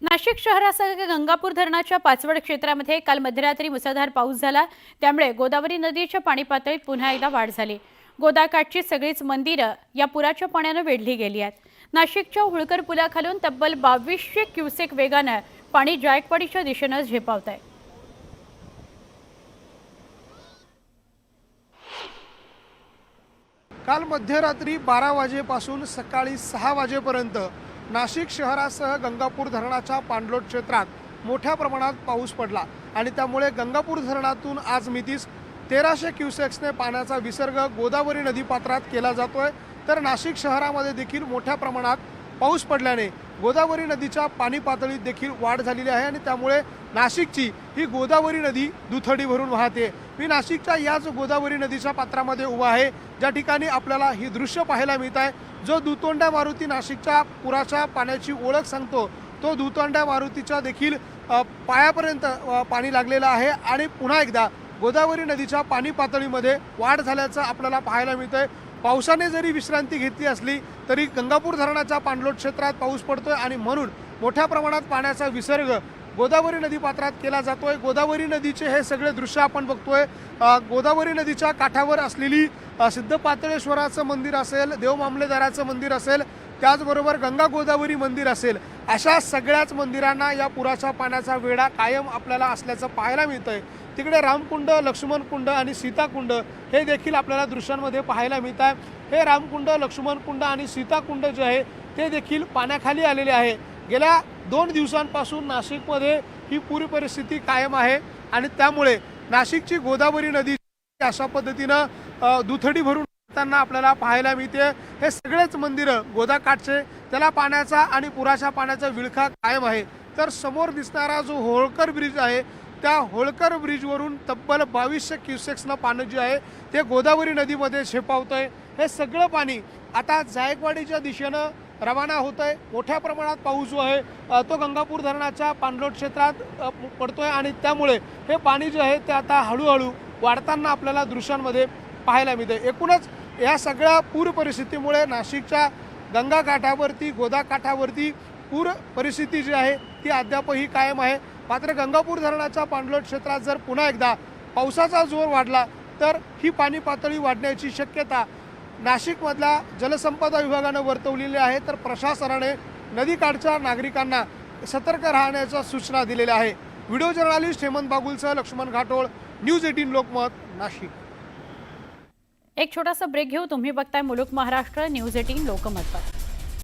नाशिक शहरासह गंगापूर धरणाच्या पाचवड क्षेत्रामध्ये काल मध्यरात्री मुसळधार पाऊस झाला। त्यामुळे गोदावरी नदीच्या पाणी पातळीत पुन्हा एकदा वाढ झाली। गोदाकाठची सगळीच मंदिरं या पुराच्या पाण्याने वेढली गेली आहेत। नाशिकच्या होळकर पुलाखालून तब्बल 2200 क्युसेक वेगाने पाणी जायकवाडीच्या दिशेने झेपावत आहे। काल मध्यरात्री 12 वाजेपासून सकाळी 6 वाजेपर्यंत नाशिक शहरासह गंगापूर धरणाच्या पाणलोट क्षेत्रात मोठ्या प्रमाणात पाऊस पडला आणि त्यामुळे गंगापूर धरणातून आज मितीस 1300 क्युसेक्सने पाण्याचा विसर्ग गोदावरी नदीपात्रात केला जातोय। तर नाशिक शहरामध्ये देखील मोठ्या प्रमाणात पाऊस पडल्याने गोदावरी नदीच्या पाणी पातळीत देखील वाढ झालेली आहे आणि त्यामुळे नाशिकची ही गोदावरी नदी दुथडी भरून वाहते। मी नाशिकच्या याच गोदावरी नदीच्या पात्रामध्ये उभा आहे, ज्या ठिकाणी आपल्याला ही दृश्य पाहायला मिळत आहे। जो दुतोंड्या मारुती नाशिकच्या पुराच्या पाण्याची ओळख सांगतो, तो दुतोंड्या मारुतीच्या देखील पायापर्यंत पाणी लागलेलं आहे आणि पुन्हा एकदा गोदावरी नदीच्या पाणी पातळीमध्ये वाढ झाल्याचं आपल्याला पाहायला मिळतंय। पावसाने जरी विश्रांती घेतली असली तरी गंगापूर धरणाच्या पाणलोट क्षेत्रात पाऊस पडतोय आणि म्हणून मोठ्या प्रमाणात पाण्याचा विसर्ग गोदावरी नदीपात्रात केला जातोय। गोदावरी नदीचे हे सगळे दृश्य आपण बघतोय। गोदावरी नदीच्या काठावर असलेली सिद्धपातळेश्वराचं मंदिर असेल, देव मामलेदाराचं मंदिर असेल, त्याचबरोबर गंगा गोदावरी मंदिर असेल, अशा सगळ्याच मंदिरांना या पुराच्या पाण्याचा वेढा कायम आपल्याला असल्याचं पाहायला मिळतंय। तिकडे रामकुंड, लक्ष्मणकुंड आणि सीताकुंड हे देखील आपल्याला दृश्यांमध्ये पाहायला मिळत आहे। हे रामकुंड, लक्ष्मणकुंड आणि सीताकुंड जे आहे ते देखील पाण्याखाली आलेले आहे। गेल्या 2 दिवसांपासून नाशिकमध्ये ही पूर परिस्थिती कायम आहे आणि त्यामुळे नाशिकची गोदावरी नदी अशा पद्धतीनं दुथडी भरून वाहताना आपल्याला पाहायला मिळते। हे सगळेच मंदिरं गोदाकाठचे, त्याला पाण्याचा आणि पुराच्या पाण्याचा विळखा कायम आहे। तर समोर दिसणारा जो होळकर ब्रिज आहे, त्या होळकर ब्रिजवरून तब्बल 2200 क्युसेक्सनं पाणी जे आहे ते गोदावरी नदीमध्ये झेपावतंय। हे सगळं पाणी आता जायकवाडीच्या दिशेनं रवाना होतंय। मोठ्या प्रमाणात पाऊस जो आहे तो गंगापूर धरणाच्या पाणलोट क्षेत्रात पडतोय आणि त्यामुळे हे पाणी जे आहे ते आता हळूहळू वाढताना आपल्याला दृश्यांमध्ये पाहायला मिळते। एकूणच या सगळ्या पूर परिस्थितीमुळे नाशिकच्या गंगा काठावरती, गोदा काठावरती पूर परिस्थिती जी आहे ती अद्यापही कायम आहे। मात्र गंगापूर धरणाच्या पाणलोट क्षेत्रात जर पुन्हा एकदा पावसाचा जोर वाढला तर ही पाणी पातळी वाढण्याची शक्यता नाशिकमधल्या जलसंपदा विभागाने वर्तवलेली आहे। तर प्रशासनाने नदीकाठच्या नागरिकांना सतर्क राहण्याच्या सूचना दिलेल्या आहे। व्हिडिओ जर्नलिस्ट हेमंत बागुलसह लक्ष्मण घाटोळ, न्यूज 18 लोकमत, नाशिक। एक छोटासा ब्रेक घेऊ। तुम्ही बघताय मुलुक महाराष्ट्र, न्यूज 18 लोकमत पर।